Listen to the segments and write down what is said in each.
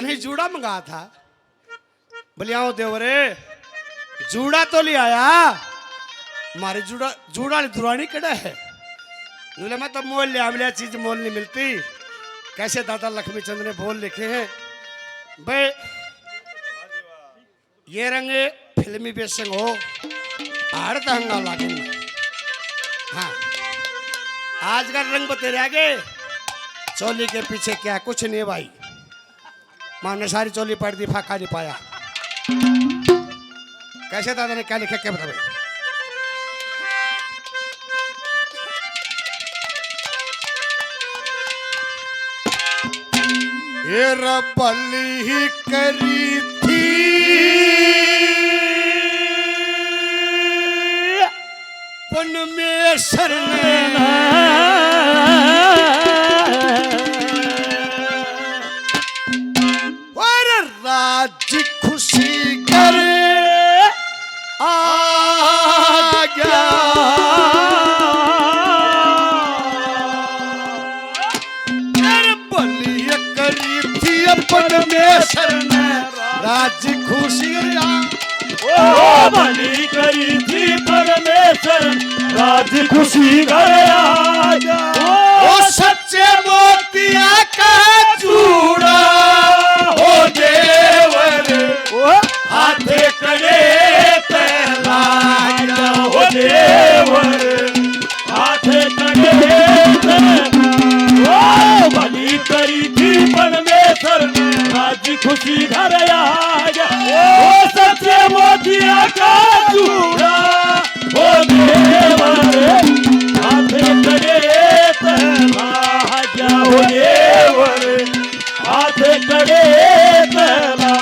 तने जूड़ा मंगाया था। बोले आओ देवरे जूड़ा तो ले आया, मारे जूड़ा दुरानी कड़ा है। बोले मैं तो मोल ले आया, चीज मोल नहीं मिलती। कैसे दादा लक्ष्मी चंद ने बोल लिखे हैं भाई, ये रंग फिल्मी बेसंग हो हार तंगा लागे। हाँ आज का रंग बतेरे आगे चोली के पीछे क्या कुछ नहीं भाई, मामने सारी चोली पड़ दी, फाका नहीं पाया। कैसे दादा ने क्या लिखा क्या बता भाई। ये रबली ही करी थी पन में शरण और राज खुशी कर आ गया। परमेश्वर ने राज खुशी ओ भली करी थी परमेश्वर राज खुशी गया। ओ सच्चे मोतिया का चूड़ा हो देवर हाथे करे तला हो देवर हाथे करे ओ भली करी थी परमेश्वर राज खुशी घर आया। ओ सच्चे मोतिया का चूड़ा हो देवर हाथे करे तला हो देवर हाथे करे तला।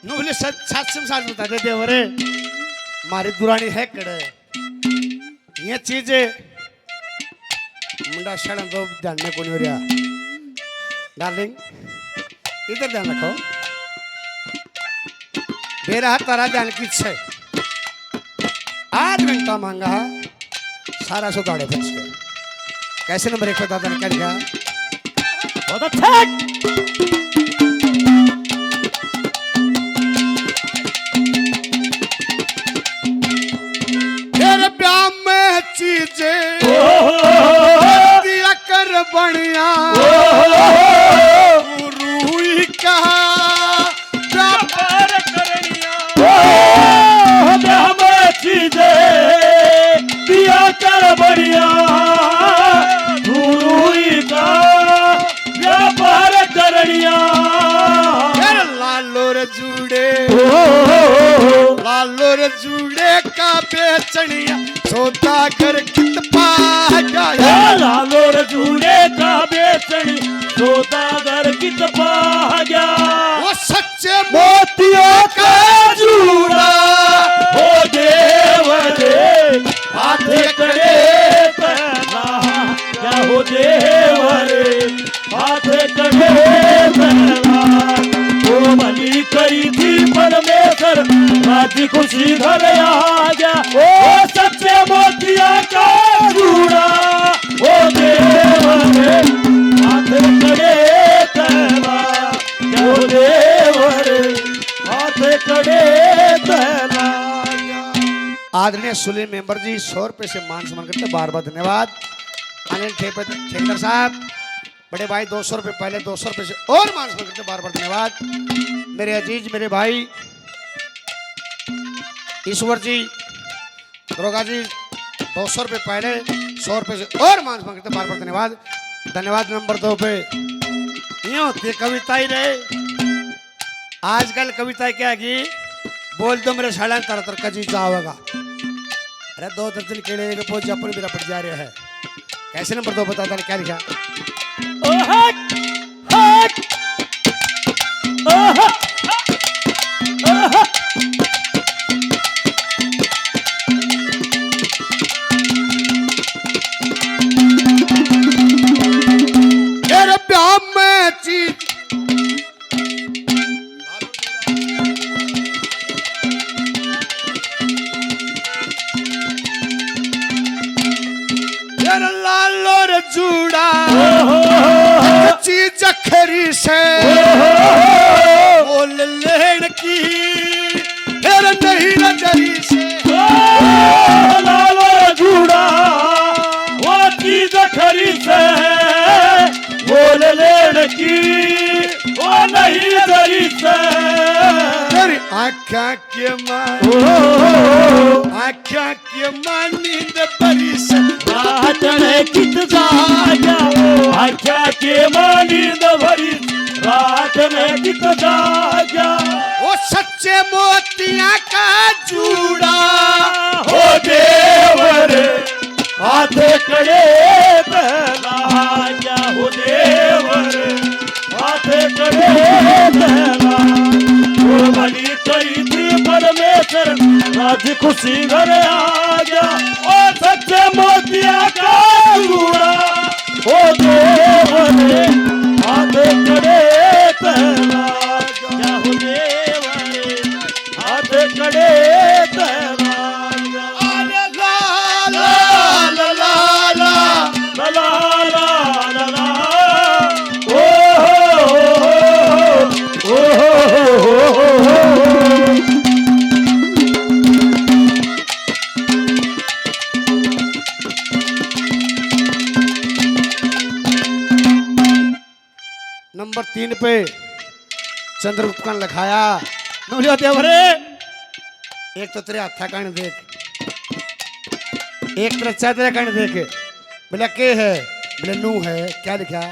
बोले साच बता दे देवरे मारी दुरानी है कड़े ये चीजें मुंडा शरण दो ध्यान में कौन हो रहा। डार्लिंग इधर ध्यान रखो, मेरा तारा ध्यान किस है। 8 घंटा मांगा सारा सुधारे बच्चे। कैसे नंबर 1 पे दादा ने क्या लिखा। बहुत अच्छा तेरे प्यार में चीजें दिया कर बढ़िया रूही का व्यापार करनिया। हम चीजें दिया कर बढ़िया रूही का व्यापार करनिया। लालोर जूड़े का बेचनिया सौदागर कित पा गया। लालोर जूड़े का बेचनी सौदागर कित पा गया। वो सच्चे मोतियों का जूड़ा हो देवरे हाथे करे तला क्या हो देवरे हाथे करे तला। ओ भली करी थी परमेश्वर राज खुशी घर आ गया। ओ सच्चे मोतिया का जूड़ा हो देवरे हाथे करे तला क्या हो देवरे हाथे करे तला। आदरणीय सुले मेंबर जी 100 रुपए से मान सम्मान करते बार बार धन्यवाद। अनिल ठेकेदार साहब बड़े भाई 200 रुपए पहले 200 रुपए से और मान सम्मान करते बार बार धन्यवाद। मेरे अजीज मेरे भाई ईश्वर जी दरोगा जी 200 रुपए पहले 100 रुपए से और मान सम्मान करते बार बार धन्यवाद। धन्यवाद नंबर 2 पे यूं होती कविता ही रहे। आजकल कविता क्या की बोल दो मेरे साला तरह तरह का जी जाओगा। अरे 2 दर्जन केले के पहुंच अपन मेरा पड़ जा रहा है। कैसे नंबर 2 बताता क्या लिखा। मेरे प्यार में चीज लालोर जूड़ा चीज खरी से नहीं दरी से तेरी आँखा के माँ आँखा के माँ नींद बरी से रात में कित जाया आख्या के मानिंद भरी रात में कित जाया वो सच्चे मोतिया का जूड़ा हो देवर हाथ कड़े पहलाया हो देवर हाथ कड़े पहला वो भली करी थी परमेश्वर आज खुशी घर आ गया ओ सच्चे मोतिया का जूड़ा हो देवर हाथ कड़े पहलाया हो देवर हाथ कड़े पहलाया नंबर 3 पे चंद्रगुप्त का लिखाया नौलिया देवरे एक तो तेरे हाथा कण देख एक तेरा चादर कण देख बोला के है बोले नू है क्या लिखा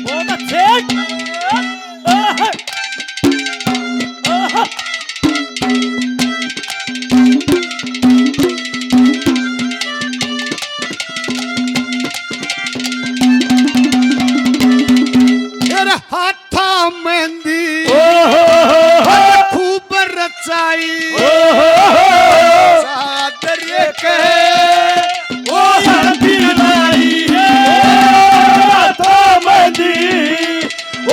बहुत अच्छे तेरा हाथा मेहंदी खूब रचाई चादर के ओ हल्दी लाई है तो मंदी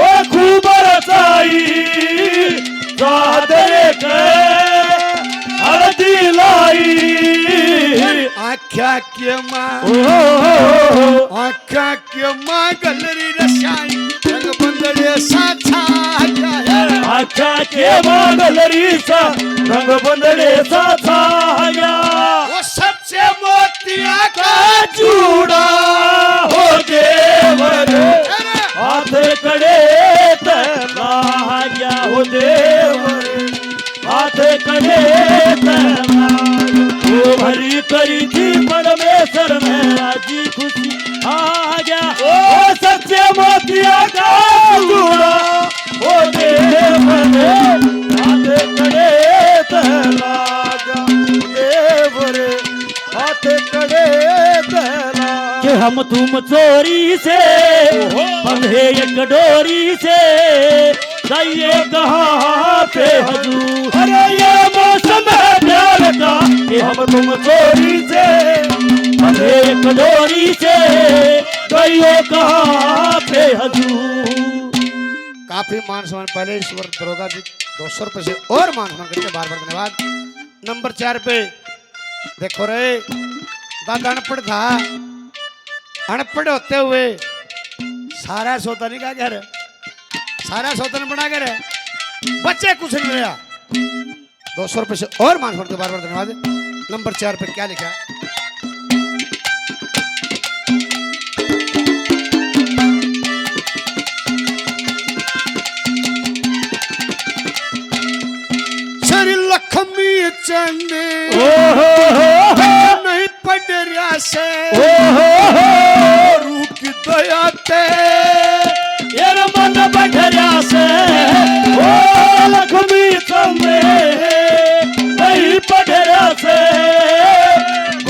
ओ खूब रचाई चादर के हल्दी लाई आख्या के माँ आख्या के माँ गलरी रसाई रंग बंदड़े साथा आख्या के मांगलरी सा रंग बंदड़े सा छाया वो सच्चे मोतिया का चूड़ा हो देवर हाथ कड़े तलाया हो देवर हाथ कड़े तलाया वो भरी करी थी परमेश्वर में आज खुशी आ गया ओ सच्चे मोतिया का चूड़ा हो देवर हाथ कड़े तलाया देवर हाथ कड़े तला कि हम तुम चोरी से बंधे एक डोरी से जाइए कहाँ पे हजूर अरे ये मौसम है प्यार का कि हम तुम चोरी से बंधे एक डोरी से जाइए कहाँ पे हजूर काफी मान सम्मान पहले ईश्वर दरोगा जी 200 रुपए से और मान सम्मान करके बार बार धन्यवाद नंबर 4 पे देखो रे दादा अनपढ़ था अनपढ़ होते हुए सारा सोता नहीं क्या घर सारा सोता नहीं बना कर बच्चे कुछ नहीं रहा 200 रुपए से और मान सम्मान के बार बार धन्यवाद नंबर 4 पे क्या लिखा लक्ष्मी चंद नहीं पड़ रहा से रूप की दया ते यार मन बढ़िया से ओ लक्ष्मी चंद नहीं बढ़िया से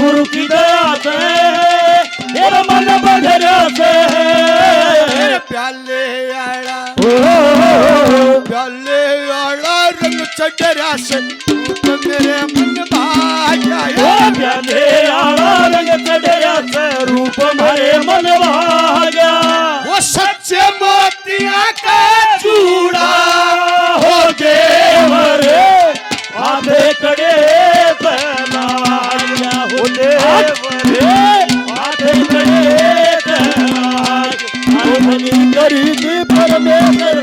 गुरु की दया से यार मन बढ़िया से प्याले आड़ा रंग चढ़ा से मेरे मन भाया प्याले आड़ा रंग चढ़ा से रूप मेरे मन भाया वो सच्चे मोतिया का चूड़ा हो देवर आधे कड़े पहनाया हो देवर आधे कड़े पहनाया करी थी परमेश्वर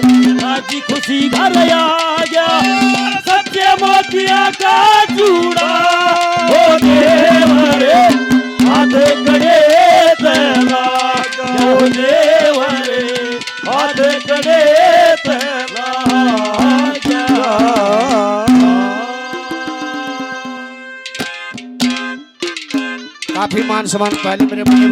आज खुशी घर आ गया सच्चे मोतिया का चूड़ा हो देवर आधे कड़े पहनाया हो देवर हाथ कड़े काफी मान सम्मान पहले मेरे बड़े